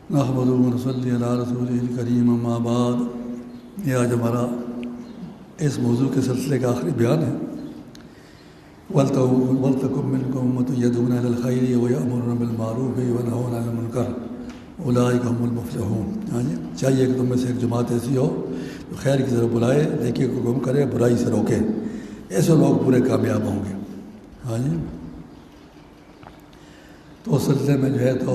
نحمدہ و نصلی علی رسولہ الکریم، اما بعد۔ یہ آج ہمارا اس موضوع کے سلسلے کا آخری بیان ہے۔ وَلْتَكُن مِّنكُمْ أُمَّةٌ يَدْعُونَ إِلَى الْخَيْرِ وَيَأْمُرُونَ بِالْمَعْرُوفِ وَيَنْهَوْنَ عَنِ الْمُنكَرِ أُولَٰئِكَ هُمُ الْمُفْلِحُونَ۔ چاہیے کہ تم میں سے ایک جماعت ایسی ہو جو خیر کی طرف بلائے، نیکی کو حکم کرے، برائی سے روکے، ایسے لوگ پورے کامیاب ہوں گے۔ ہاں جی، تو اس سلسلے میں جو ہے تو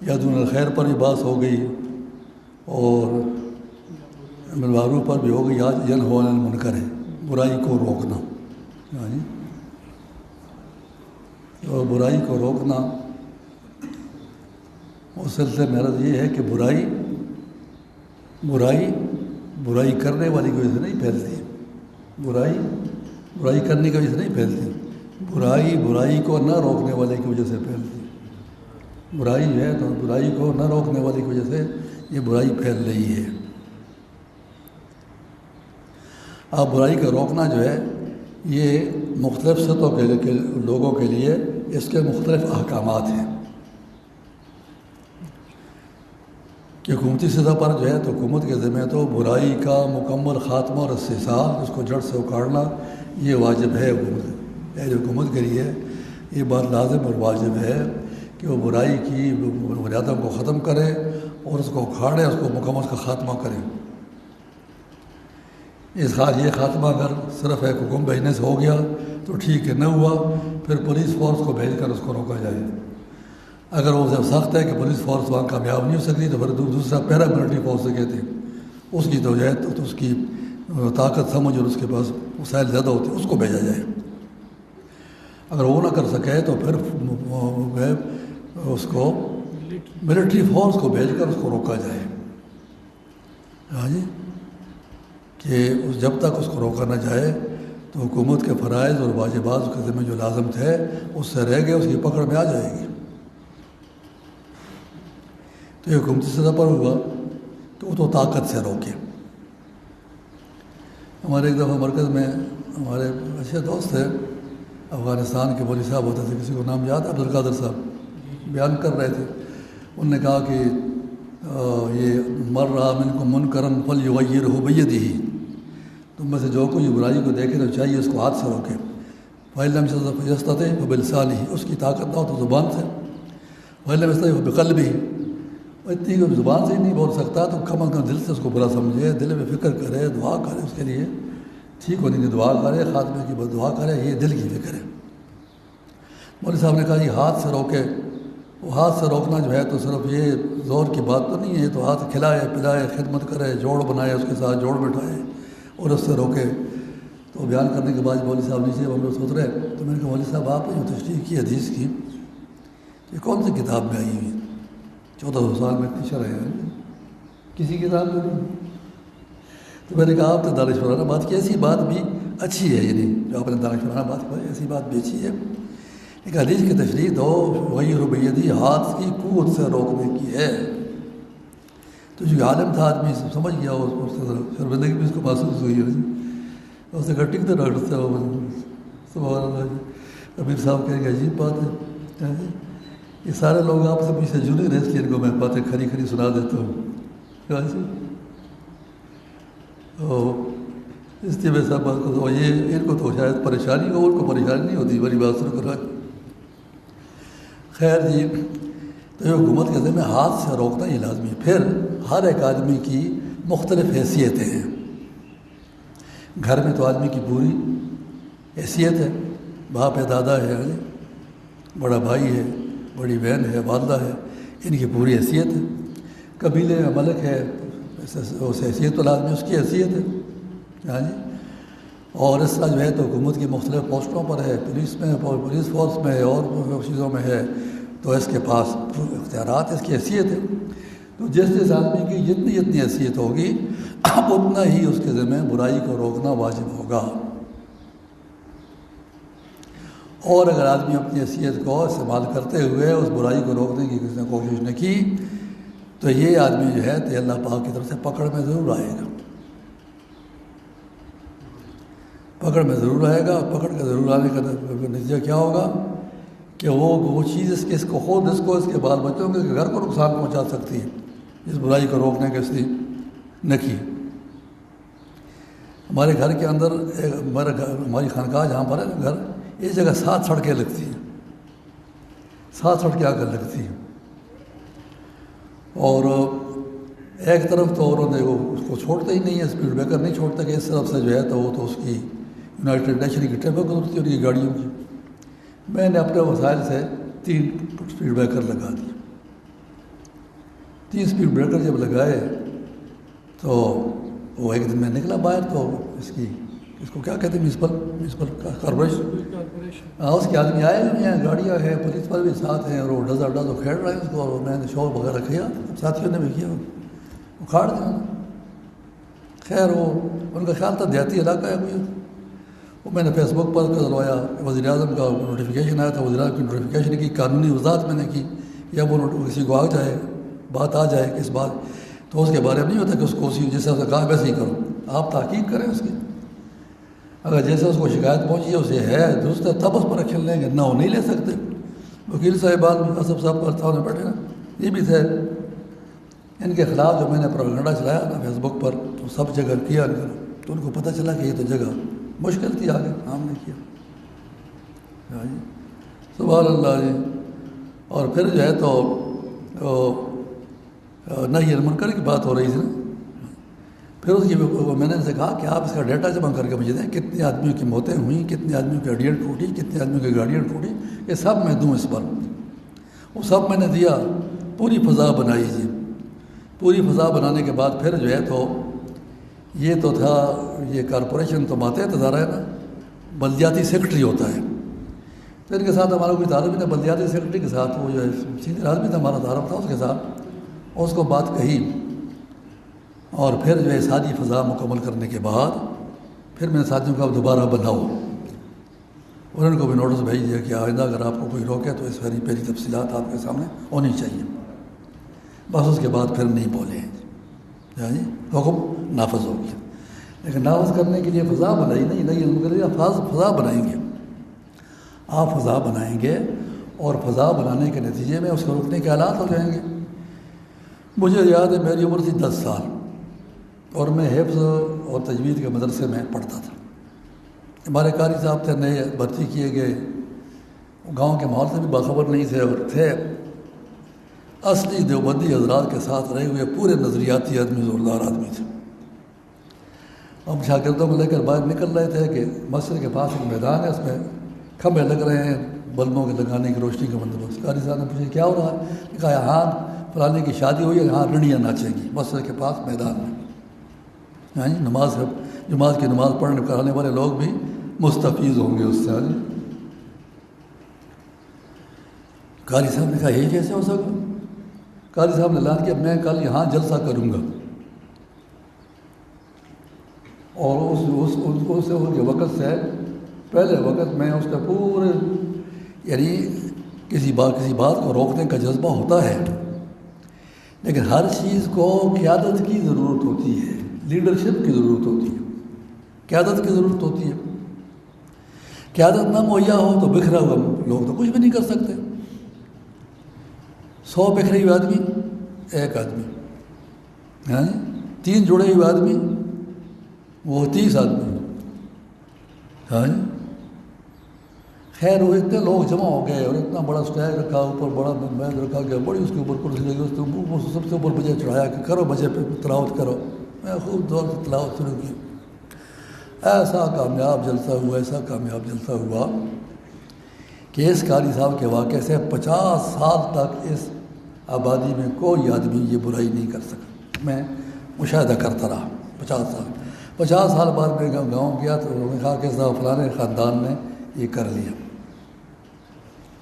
یدعون الخیر پر بھی بات ہو گئی اور بالمعروف پر بھی ہو گئی۔ آج ینہون عن المنکر ہے، برائی کو روکنا۔ یعنی اور برائی کو روکنا، اس سلسلے میں عرض یہ ہے کہ برائی کرنے والی کی وجہ سے نہیں پھیلتی، برائی کرنے کی وجہ سے نہیں پھیلتی، برائی کو نہ روکنے والے کی وجہ سے پھیلتی۔ برائی جو ہے تو برائی کو نہ روکنے والی کی وجہ سے یہ برائی پھیل رہی ہے۔ اب برائی کا روکنا جو ہے یہ مختلف سطحوں کے لوگوں کے لیے اس کے مختلف احکامات ہیں کہ حکومتی سطح پر جو ہے تو حکومت کے ذمہ تو برائی کا مکمل خاتمہ اور استحصال، اس کو جڑ سے اکھاڑنا یہ واجب ہے۔ حکومت کے لیے یہ بات لازم اور واجب ہے کہ وہ برائی کی بنیادوں کو ختم کرے اور اس کو اکھاڑے، اس کو مکمل کا خاتمہ کرے۔ یہ خاتمہ اگر صرف ایک حکم بھیجنے سے ہو گیا تو ٹھیک ہے، نہ ہوا پھر پولیس فورس کو بھیج کر اس کو روکا جائے۔ اگر وہ جب سخت ہے کہ پولیس فورس وہاں کامیاب نہیں ہو سکتی تو پھر دوسرا پیراملٹری فورس سے کہتے ہیں، اس کی تو جو ہے تو اس کی طاقت سمجھ اور اس کے پاس وسائل زیادہ ہوتے ہیں، اس کو بھیجا جائے۔ اگر وہ نہ کر سکے تو پھر اس کو ملٹری فورس کو بھیج کر اس کو روکا جائے۔ ہاں جی، کہ جب تک اس کو روکا نہ جائے تو حکومت کے فرائض اور واجبات اس کے ذمہ جو لازم تھے اس سے رہ گئے، اس کی پکڑ میں آ جائے گی۔ تو یہ حکومتی سطح پر ہوا تو وہ تو طاقت سے روکے۔ ہمارے ایک دفعہ مرکز میں ہمارے اچھے دوست تھے، افغانستان کے مولوی صاحب ہوتے تھے، کسی کو نام یاد ہے، عبدالقادر صاحب، بیان کر رہے تھے۔ انہوں نے کہا کہ یہ مر رہا منکم منکرا فلیغیرہ بیدہ، تم میں سے جو کوئی برائی کو دیکھے تو چاہیے اس کو ہاتھ سے روکے۔ فإن لم يستطع فبلسانہ، اس کی طاقت نہ ہو تو زبان سے، وإن لم يستطع فبقلبہ، اتنی کہ زبان سے ہی نہیں بول سکتا تو کم از کم دل سے اس کو برا سمجھے، دل میں فکر کرے، دعا کرے اس کے لیے، ٹھیک ہونے کی دعا کرے، خاتمے کی دعا کرے، یہ دل کی فکر ہے۔ مولوی صاحب نے کہا یہ ہاتھ سے روکے، وہ ہاتھ سے روکنا جو ہے تو صرف یہ زور کی بات تو نہیں ہے، تو ہاتھ کھلائے پلائے، خدمت کرے، جوڑ بنائے، اس کے ساتھ جوڑ بٹھائے اور اس سے روکے۔ تو بیان کرنے کے بعد مولوی صاحب نیچے ہم لوگ سوچ رہے، تو میں نے کہا مولوی صاحب آپ نے جو تشریح کی حدیث کی یہ کون سی کتاب میں آئی ہوئی؟ 1400 سال میں اتنی شرح ہے، کسی کتاب میں نہیں۔ تو میں نے کہا آپ نے دانشورانہ بات کی، ایسی بات بھی اچھی ہے، یعنی جو آپ نے دانشورانہ بات کی ایسی بات بھی اچھی ہے، ایک حدیث کی تشریح دو غیر بیدی، ہاتھ کی قوت سے روکنے کی ہے۔ تو جو عالم تھا آدمی سمجھ گیا، اس سے شرمندگی بھی اس کو محسوس ہوئی ہے۔ اس نے کہا ٹھیک تھا ڈاکٹر صاحب، سبحان اللہ، امیر صاحب کہیں گے عجیب بات ہے، یہ سارے لوگ آپ سے پیچھے جنید ہیں، اس لیے ان کو میں باتیں کھری کھری سنا دیتا ہوں۔ اس لیے میں سب بات کو یہ ان کو تو شاید پریشانی ہو، ان کو پریشانی نہیں ہوتی، بڑی بات سن کر۔ خیر جی، تو یہ حکومت کے ذمہ ہاتھ سے روکنا یہ لازمی ہے۔ پھر ہر ایک آدمی کی مختلف حیثیتیں ہیں۔ گھر میں تو آدمی کی پوری حیثیت ہے، باپ ہے، دادا ہے، بڑا بھائی ہے، بڑی بہن ہے، والدہ ہے، ان کی پوری حیثیت ہے۔ قبیلے میں ملک ہے، اس حیثیت والا آدمی اس کی حیثیت ہے۔ ہاں جی، اور اس طرح جو ہے تو حکومت کی مختلف پوسٹوں پر ہے، پولیس میں، پولیس فورس میں ہے، اور چیزوں میں ہے، تو اس کے پاس اختیارات، اس کی حیثیت ہے۔ تو جس آدمی کی جتنی حیثیت ہوگی اتنا ہی اس کے ذمہ برائی کو روکنا واجب ہوگا۔ اور اگر آدمی اپنی حیثیت کو استعمال کرتے ہوئے اس برائی کو روکنے کی کسی نے کوشش نہ کی تو یہ آدمی جو ہے تو اللہ پاک کی طرف سے پکڑ میں ضرور آئے گا، پکڑ میں ضرور آئے گا۔ پکڑ کے ضرور آنے کا نتیجہ کیا ہوگا کہ وہ چیز اس کو خود اس کے بال بچوں کے گھر کو نقصان پہنچا سکتی ہے، اس برائی کو روکنے کے اس نے نہ کی۔ ہمارے گھر کے اندر ہماری خانقاہ جہاں پر ہے گھر، اس جگہ 7 سڑکیں لگتی ہیں، 7 سڑکیں آ کر لگتی ہیں، اور ایک طرف تو انہوں نے اس کو چھوڑتے ہی نہیں ہے، اسپیڈ بریکر نہیں چھوڑتا کہ اس طرف سے جو ہے تو وہ تو اس کی یونائٹڈ نیشن کی ٹریفک گزرتی ہے ان کی گاڑیوں کی۔ میں نے اپنے وسائل سے 3 اسپیڈ بریکر لگا دیے۔ 3 اسپیڈ بریکر جب لگائے تو وہ ایک دن میں نکلا باہر، تو اس کو کیا کہتے ہیں، میونسپل کارپوریشن، اس کے آدمی آئے ہوئے ہیں، گاڑیاں ہیں، پولیس والے بھی ساتھ ہیں، اور وہ ڈزا کھیل رہے ہیں اس کو، اور میں نے شور وغیرہ کیا، ساتھیوں نے بھی کیا، اکھاڑ دیا۔ خیر وہ ان کا خیال تھا دیہاتی علاقہ ہے کوئی، وہ میں نے فیس بک پر چلوایا، وزیر اعظم کا نوٹیفیکیشن آیا تھا، وزیر اعظم کی نوٹیفیکیشن کی، قانونی وضاحت میں نے کی، یا وہ کسی کو بات آ جائے کہ اس بات تو اس کے بارے میں نہیں ہوتا کہ اس کو جیسے اس نے کہا ویسے ہی کرو، آپ تحقیق کریں اس کی، اگر جیسے اس کو شکایت پہنچی ہے اسے ہے درست ہے تب اس پر ایکشن لیں گے، نہ وہ نہیں لے سکتے۔ وکیل صاحبان بھی اسف صاحب پر سامنے بیٹھے نا، یہ بھی تھے، ان کے خلاف جو میں نے پروپیگنڈا چلایا نا فیس بک پر، تو سب جگہ کیا تو ان کو پتہ چلا کہ یہ تو جگہ مشکل تھی، آگے ہم نے کیا جی، سبحان اللہ جی۔ اور پھر جو ہے تو نہی المنکر کی بات ہو رہی تھی نا، پھر اس کی میں نے ان سے کہا کہ آپ اس کا ڈیٹا جمع کر کے مجھے دیں، کتنے آدمیوں کی موتیں ہوئیں، کتنے آدمیوں کی ہڈیاں ٹوٹی، کتنے آدمیوں کی گاڑیاں ٹوٹی، یہ سب میں دوں اس پر۔ وہ سب میں نے دیا، پوری فضا بنائی جی۔ پوری فضا بنانے کے بعد پھر جو ہے تو یہ تو تھا، یہ کارپوریشن تو ماتحت ادارہ ہے نا، بلدیاتی سیکرٹری ہوتا ہے، تو ان کے ساتھ ہمارا کوئی تعلق نہیں تھا، بلدیاتی سیکرٹری کے ساتھ وہ جو ہے سینئر آدمی تھا ہمارا تعارف تھا اس کے ساتھ، اس کو بات کہی، اور پھر جو ہے ساری فضا مکمل کرنے کے بعد پھر میں نے ساتھیوں کو اب دوبارہ بناؤ، انہوں کو بھی نوٹس بھیج دیا کہ آئندہ اگر آپ کو کوئی روکے تو اس پہلی تفصیلات آپ کے سامنے ہونی چاہیے۔ بس اس کے بعد پھر نہیں بولے جی، حکم نافذ ہو گیا، لیکن نافذ کرنے کے لیے فضا بنائی نہیں ان کے لیے فضا بنائیں گے، آپ فضا بنائیں گے، اور فضا بنانے کے نتیجے میں اس کو روکنے کے حالات ہو جائیں گے۔ مجھے یاد ہے میری عمر تھی 10 سال، اور میں حفظ اور تجوید کے مدرسے میں پڑھتا تھا۔ ہمارے قاری صاحب تھے، نئے بھرتی کیے گئے، گاؤں کے ماحول سے بھی باخبر نہیں تھے، اور تھے اصلی دیوبندی حضرات کے ساتھ رہے ہوئے پورے نظریاتی آدمی، زوردار آدمی تھے۔ ہم شاگردوں کو لے کر باہر نکل رہے تھے کہ مسجد کے پاس ایک میدان ہے، اس میں کھمبے لگ رہے ہیں بلبوں کے لگانے کی، روشنی کا بندوبست۔ قاری صاحب نے پوچھا کیا ہو رہا ہے؟ کہا یہاں فلانے کی شادی ہوئی ہے، یہاں رڑیاں ناچیں گی مسجد کے پاس میدان میں۔ جماعت کی نماز پڑھنے کرانے والے لوگ بھی مستفیض ہوں گے اس سے۔ قاری صاحب نے کہا یہی کیسے ہو سکا؟ قاری صاحب نے اعلان کیا میں کل یہاں جلسہ کروں گا، اور اس کے وقت سے پہلے وقت میں اس کا پورے یعنی کسی بات کو روکنے کا جذبہ ہوتا ہے، لیکن ہر چیز کو قیادت کی ضرورت ہوتی ہے، لیڈرشپ کی ضرورت ہوتی ہے، قیادت کی ضرورت ہوتی ہے۔ قیادت نہ مہیا ہو تو بکھرا ہوا لوگ تو کچھ بھی نہیں کر سکتے۔ 100 بکھرے ہوئے آدمی ایک آدمی، 3 جڑے ہوئے آدمی وہ 30 آدمی۔ خیر وہ اتنے لوگ جمع ہو گئے، اور اتنا بڑا اسٹیج رکھا، اوپر بڑا میز رکھا گیا، بڑی اس کے اوپر کرسی لگی، اس کے اوپر سب سے اوپر بجے چڑھایا کہ کرو بجے پہ تلاوت کرو۔ میں خوب دور سے تلاوت شروع کی، ایسا کامیاب جلسہ ہوا، ایسا کامیاب جلسہ ہوا کہ اس قاری صاحب کے واقعے سے 50 سال تک اس آبادی میں کوئی آدمی یہ برائی نہیں کر سکا۔ میں مشاہدہ کرتا رہا 50 سال بعد میں گاؤں گیا تو انہوں نے کہا کہ صاحب فلانے خاندان نے یہ کر لیا،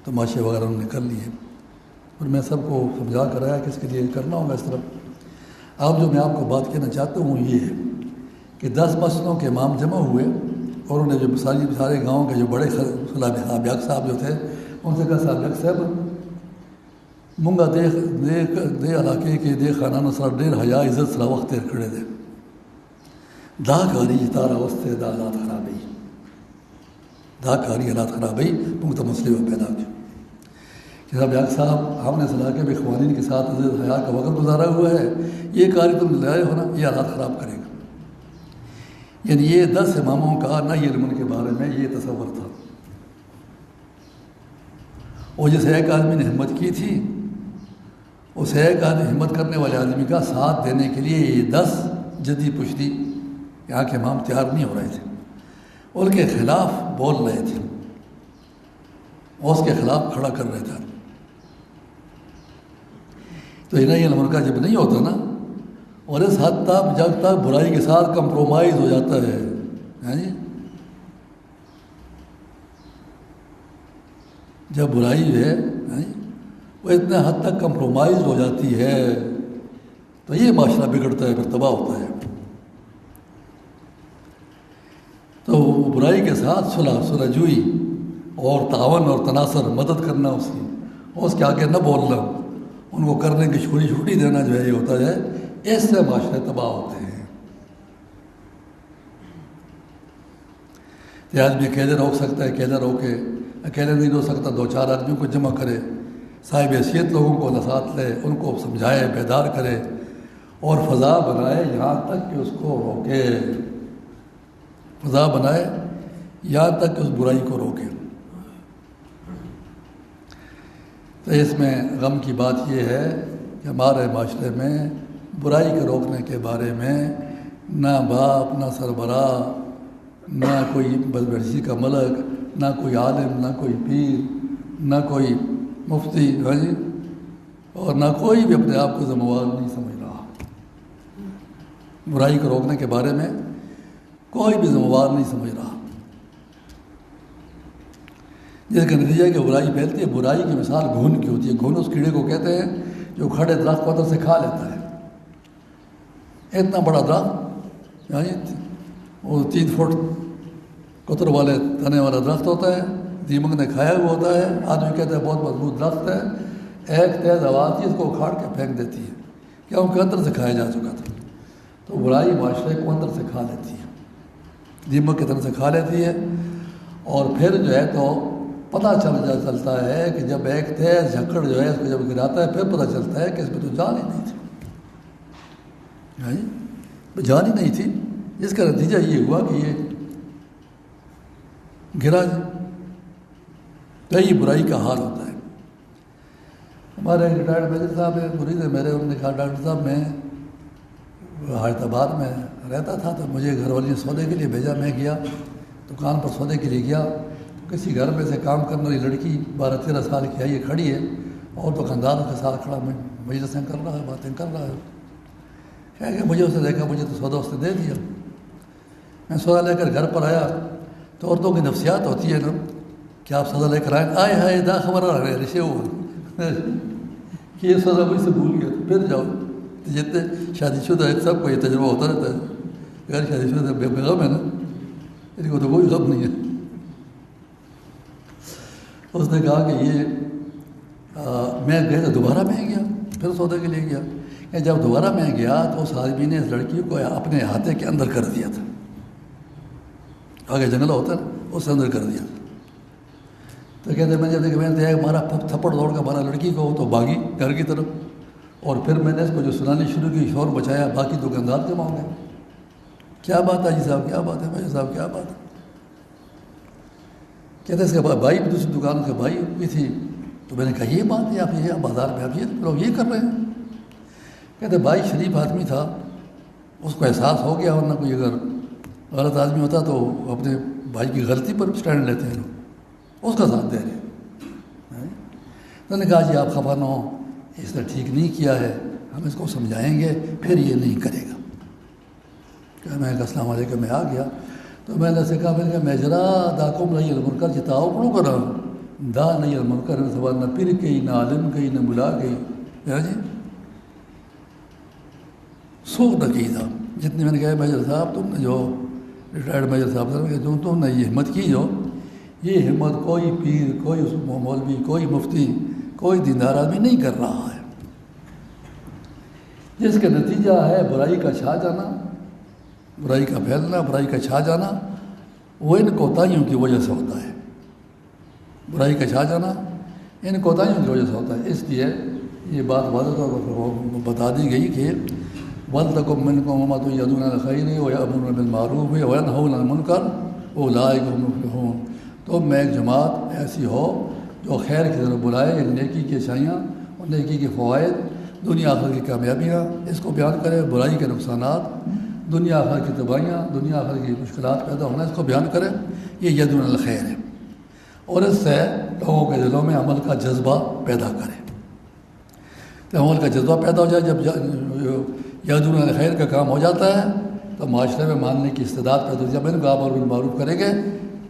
تماشے وغیرہ انہوں نے کر لیے، اور میں سب کو سمجھا کر آیا کہ اس کے لیے کرنا ہوگا اس طرح۔ اب جو میں آپ کو بات کہنا چاہتا ہوں یہ ہے کہ 10 مسجدوں کے امام جمع ہوئے، اور انہوں نے جو سارے گاؤں کے جو بڑے صاحب صاحب جو تھے ان سے کہا صاحب صاحب منگا دے علاقے کے دے خانان سر ڈیر حیا عزت سرا وقت کھڑے دے دا کاری تارا وسط دا حالات خراب ہی دا کاری حالات خراب ہی منگتا مسئلے پیدا کی کہ صاحب یاق صاحب ہم نے اس علاقے میں خواتین کے ساتھ عزت حیات کا وقت گزارا ہوا ہے، یہ کاری تم لائے ہو نا، یہ حالات خراب کرے گا۔ یعنی یہ 10 اماموں کا نہ علم کے بارے میں یہ تصور تھا، اور جس ایک آدمی نے ہمت کی تھی، اس ایک آدمی ہمت کرنے والے آدمی کا ساتھ دینے کے لیے یہ 10 جدی پشتی یہاں کے امام تیار نہیں ہو رہے تھے، ان کے خلاف بول رہے تھے، اور اس کے خلاف کھڑا کر رہے تھے۔ تو یہ علم کا جب نہیں ہوتا نا، اور اس حد تک جب تک برائی کے ساتھ کمپرومائز ہو جاتا ہے، جی جب برائی جو ہے وہ اتنے حد تک کمپرومائز ہو جاتی ہے تو یہ معاشرہ بگڑتا ہے، پھر تباہ ہوتا ہے۔ تو برائی کے ساتھ صلح جوئی اور تعاون اور تناصر، مدد کرنا اس کی، اور اس کے آگے نہ بولنا، ان کو کرنے کی چھوٹی دینا جو ہے یہ ہوتا ہے، اس سے معاشرے تباہ ہوتے ہیں۔ یہ آدمی اکیلے روک سکتا ہے، اکیلے روکے، اکیلے نہیں رو سکتا، 2-4 آدمیوں کو جمع کرے، صاحب حیثیت لوگوں کو نصیحت لے، ان کو سمجھائے، بیدار کرے، اور فضا بنائے یہاں تک کہ اس کو روکے، فضا بنائے یہاں تک کہ اس برائی کو روکے۔ تو اس میں غم کی بات یہ ہے کہ ہمارے معاشرے میں برائی کے روکنے کے بارے میں نہ باپ، نہ سربراہ، نہ کوئی بلبرسی کا ملک، نہ کوئی عالم، نہ کوئی پیر، نہ کوئی مفتی، اور نہ کوئی بھی اپنے آپ کو ذمہ وار نہیں سمجھ رہا۔ برائی کو روکنے کے بارے میں کوئی بھی ذمہ وار نہیں سمجھ رہا، جس کا نتیجہ کہ برائی پھیلتی ہے۔ برائی کی مثال گھن کی ہوتی ہے۔ گھن اس کیڑے کو کہتے ہیں جو کھڑے درخت کو اندر سے کھا لیتا ہے۔ اتنا بڑا درخت، وہ 3 فٹ قطر والے تنے والا درخت ہوتا ہے، دیمک نے کھایا ہوا ہوتا ہے، آدمی کہتے ہیں بہت مضبوط درخت ہے، ایک تیز آواز تھی اس کو اکھاڑ کے پھینک دیتی ہے، کیونکہ اندر سے کھایا جا چکا تھا۔ تو برائی معاشرے کو اندر سے کھا لیتی ہے، دیمک کی طرح سے کھا لیتی ہے، اور پھر جو ہے تو پتہ چلتا ہے کہ جب ایک تیز جھکڑ جو ہے اس کو جب گراتا ہے، پھر پتہ چلتا ہے کہ اس میں تو جان ہی نہیں تھی، جان ہی نہیں تھی، جس کا نتیجہ یہ ہوا کہ یہ گرا۔ کئی برائی کا حال ہوتا ہے۔ ہمارے ریٹائرڈ میجر صاحب ایک مرید ہے میرے، انہوں نے کہا ڈاکٹر صاحب میں حیدر آباد میں رہتا تھا، تو مجھے گھر والی نے سودے کے لیے بھیجا، میں گیا دکان پر سودے کے لیے گیا، کسی گھر میں سے کام کرنے والی لڑکی 12-13 سال کی ہے، یہ کھڑی ہے اور دکاندار کے ساتھ کھڑا مجلسیں کر رہا ہے، باتیں کر رہا ہے۔ کہا کہ مجھے اسے دیکھا، مجھے تو سودا اس نے دے دیا۔ میں سودا لے کر گھر پر آیا تو عورتوں کی نفسیات ہوتی ہے نا کہ آپ سودا لے کر آئیں، آئے ہائے دا خبر رہے رشے ہوا کہ یہ سودا مجھ سے بھول گیا، پھر جاؤ۔ جتنے شادی شدہ ہے سب کو یہ تجربہ ہوتا رہتا ہے، غیر شادی شدہ بے غم ہے نا، ان کو تو کوئی غم نہیں ہے۔ اس نے کہا کہ یہ میں گیا تو دوبارہ میں گیا، پھر سودے کے لیے گیا، کہ جب دوبارہ میں گیا تو اس آدمی نے اس لڑکی کو اپنے احاطے کے اندر کر دیا تھا، آگے جنگل ہوتا ہے اس سے اندر کر دیا۔ تو کہتے میں جب دیکھا میں نے ہمارا تھپڑ دوڑ کا مارا لڑکی کو، تو بھاگی گھر کی طرف، اور پھر میں نے اس کو جو سنانی شروع کی، شور بچایا، باقی دکاندار جمع ہو گئے، کیا بات ہے جی صاحب، کیا بات ہے بھائی صاحب، کیا بات ہے؟ کہتے اس کے بھائی بھی دوسری دکان کے بھائی بھی تھی، تو میں نے کہا یہ بات ہے، آپ یہ بازار میں آپ یہ لوگ یہ کر رہے ہیں؟ کہتے بھائی شریف آدمی تھا، اس کو احساس ہو گیا، ورنہ کوئی اگر غلط آدمی ہوتا تو اپنے بھائی کی غلطی پر اسٹینڈ لیتے ہیں، اس کا ساتھ دے رہے ہیں۔ تو نے کہا جی آپ خفا نہ ہو، اس نے ٹھیک نہیں کیا ہے، ہم اس کو سمجھائیں گے، پھر یہ نہیں کرے گا۔ کہ میں السلام علیکم میں آ گیا، تو میں نے سے کہا، میں نے کہا میجرا دا قوم نہیں المنکر چتاؤ پڑھو کرا دا نہیں المنکر سوال نہ پھر گئی، نہ عالم گئی، نہ بلا گئی، جی سوکھ نہ کی تھا جتنی۔ میں نے کہا میجر صاحب تم نے جو ریٹائرڈ میجر صاحب سے جو تم نے یہ ہمت کی، جو یہ ہمت کوئی پیر، کوئی مولوی، کوئی مفتی، کوئی دیندار آدمی نہیں کر رہا ہے، جس کا نتیجہ ہے برائی کا چھا جانا، برائی کا پھیلنا، برائی کا چھا جانا، وہ ان کوتاہیوں کی وجہ سے ہوتا ہے۔ برائی کا چھا جانا ان کوتاہیوں کی وجہ سے ہوتا ہے. اس لیے یہ بات واضح طور پر بتا دی گئی کہ وَلْتَكُن مِّنكُمْ أُمَّةٌ يَدْعُونَ إِلَى الْخَيْرِ وَيَأْمُرُونَ بِالْمَعْرُوفِ وَيَنْهَوْنَ عَنِ الْمُنكَرِ وَأُولَٰئِكَ هُمُ الْمُفْلِحُونَ. تم میں ایک جماعت ایسی ہو جو خیر کی طرف بلائے، نیکی کی اچھائیاں اور نیکی کے فوائد، دنیا آخر کی کامیابیاں اس کو بیان کرے، برائی کے نقصانات، دنیا آخر کی تباہیاں، دنیا آخر کی مشکلات پیدا ہونا، اس کو بیان کرے. یہ یدعون الی الخیر ہے، اور اس سے لوگوں کے دلوں میں عمل کا جذبہ پیدا کرے. تو عمل کا جذبہ پیدا ہو جائے، جب یدعون الی الخیر کا کام ہو جاتا ہے تو معاشرے میں ماننے کی استعداد پیدا ہو جائے. جب ان کو آپ امر بالمعروف کریں گے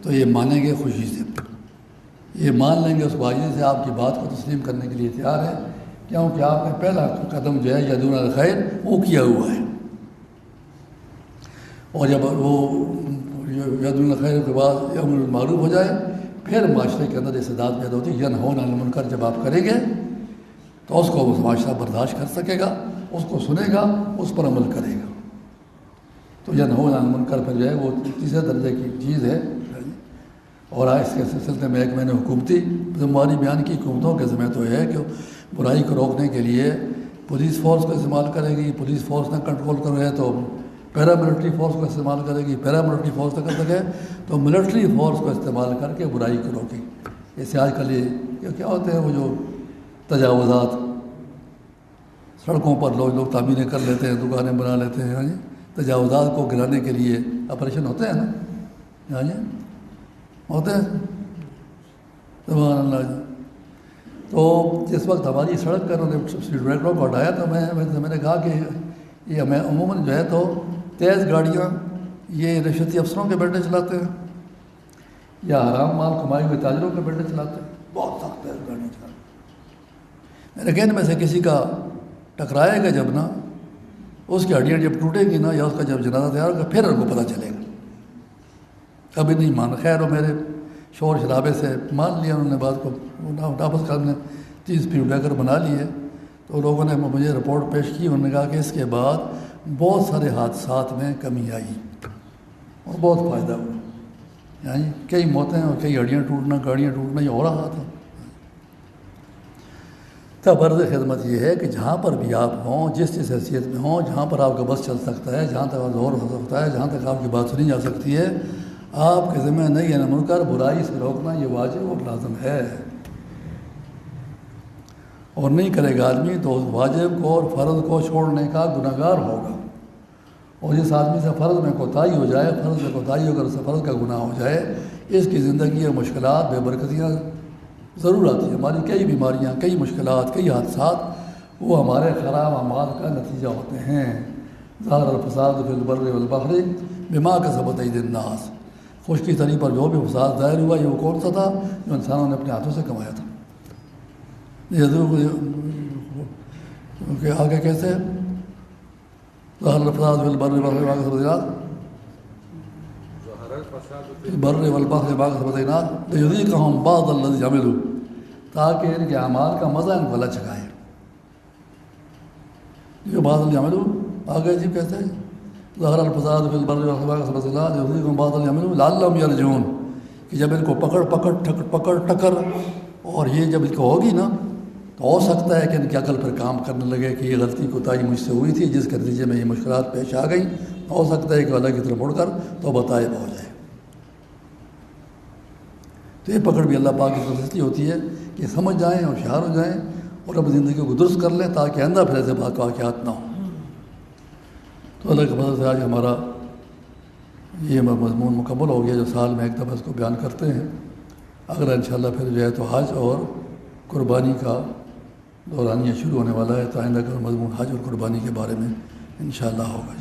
تو یہ مانیں گے خوشی سے، یہ مان لیں گے، اس واجب سے آپ کی بات کو تسلیم کرنے کے لیے تیار ہے، کیونکہ آپ نے پہلا قدم جو ہے یدعون الی الخیر وہ کیا ہوا ہے. اور جب وہ یدعون الی الخیر کے بعد امر بالمعروف ہو جائے، پھر معاشرے کے اندر استعداد پیدا ہوتی ہے. ینہون عن المنکر جب آپ کریں گے تو اس کو وہ معاشرہ برداشت کر سکے گا، اس کو سنے گا، اس پر عمل کرے گا. تو ینہون عن المنکر پھر جو ہے وہ تیسرے درجے کی چیز ہے. اور آج کے سلسلے میں ایک میں نے حکومتی ذمہ داری بیان کی. حکومتوں کے ذمہ تو یہ ہے کہ برائی کو روکنے کے لیے پولیس فورس کو استعمال کرے گی. پولیس فورس نہ کنٹرول کر رہے تو پیرا ملٹری فورس کو استعمال کرے گی. پیرا ملٹری فورس نہ کر سکے تو ملٹری فورس کو استعمال کر کے برائی کو روکے گی. جیسے آج کل یہ کیا ہوتے ہیں وہ جو تجاوزات سڑکوں پر لوگ تعمیریں کر لیتے ہیں، دکانیں بنا لیتے ہیں. ہاں جی، تجاوزات کو گرانے کے لیے آپریشن ہوتے ہیں نا. ہاں جی ہوتے ہیں، سبحان اللہ جی. تو جس وقت ہماری سڑک کا انہوں نے اسپیڈ بریکروں کو ہٹایا تو میں نے کہا کہ یہ ہمیں عموماً جو ہے تو تیز گاڑیاں یہ رشوتی افسروں کے بیٹے چلاتے ہیں یا حرام مال کمائے ہوئے تاجروں کے بیٹے چلاتے ہیں. بہت سخت تیز گاڑیاں چلاتے ہیں. میرے کہنے میں سے کسی کا ٹکرائے گا جب نا، اس کی ہڈیاں جب ٹوٹے گی نا، یا اس کا جب جنازہ تیار ہوگا پھر ان کو پتہ چلے گا. کبھی نہیں مان. خیر وہ میرے شور شرابے سے مان لیا انہوں نے بات کو، واپس کرنے 30 اسپیڈ بریکر بنا لیے. تو لوگوں نے مجھے رپورٹ پیش کی، انہوں نے کہا کہ اس کے بعد بہت سارے حادثات میں کمی آئی اور بہت فائدہ ہوا. یعنی کئی موتیں اور کئی ہڈیاں ٹوٹنا، گاڑیاں ٹوٹنا یہ ہو رہا تھا. تب عرض خدمت یہ ہے کہ جہاں پر بھی آپ ہوں، جس حیثیت میں ہوں، جہاں پر آپ کا بس چل سکتا ہے، جہاں تک آپ زور ہو سکتا ہے، جہاں تک آپ کی بات سنی جا سکتی ہے، آپ کے ذمہ نہیں ہے منکر برائی سے روکنا. یہ واجب اور لازم ہے. اور نہیں کرے گا آدمی تو اس واجب کو اور فرض کو چھوڑنے کا گناہگار ہوگا. اور جس آدمی سے فرض میں کوتاہی ہو جائے، فرض میں کوتاہی ہو کر اسے فرض کا گناہ ہو جائے، اس کی زندگی میں مشکلات، بے برکتیاں ضرور آتی ہیں. ہماری کئی بیماریاں، کئی مشکلات، کئی حادثات وہ ہمارے خراب اعمال کا نتیجہ ہوتے ہیں. ظاہر الفساد فی البر والبحر بما کسبت ایدی الناس. خشکی تری پر جو بھی فساد ظاہر ہوا، یہ وہ کون سا تھا؟ جو انسانوں نے اپنے ہاتھوں سے کمایا تھا. آگے کیسے ظاہر الفساد فی البر والبحر بما کسبت ایدی الناس بر والبحر بما کسبت ایدی الناس لیذیقہم بعض الذی عملوا، تاکہ ان کے اعمال کا مزہ ان کو اللہ چکھائے. یہ بعض الذی عملوا آگے جی کیسے ظاہر الفساد فی البر والبحر بما کسبت ایدی الناس لیذیقہم بعض الذی عملوا لعلہم یرجعون، کہ جب ان کو پکڑ ٹکر اور یہ جب ان کو ہوگی نا تو ہو سکتا ہے کہ ان کی عقل پر کام کرنے لگے کہ یہ غلطی کوتاہی مجھ سے ہوئی تھی، جس کے نتیجے میں یہ مشکلات پیش آ گئیں. ہو سکتا ہے کہ اللہ کی طرف مڑ کر توبہ طائب ہو جائے. تو یہ پکڑ بھی اللہ پاک کی طرف سے ہوتی ہے کہ سمجھ جائیں، ہوشیار ہو جائیں اور اپنی زندگی کو درست کر لیں تاکہ آئندہ پھر ایسے واقعات نہ ہوں. تو اللہ کے فضل سے آج ہمارا یہ مضمون مکمل ہو گیا جو سال میں ایک دفعہ اس کو بیان کرتے ہیں. اگر انشاءاللہ پھر جو ہے تو حج اور قربانی کا دورانیہ شروع ہونے والا ہے، تو آئندہ کا مضمون حج اور قربانی کے بارے میں انشاءاللہ ہوگا.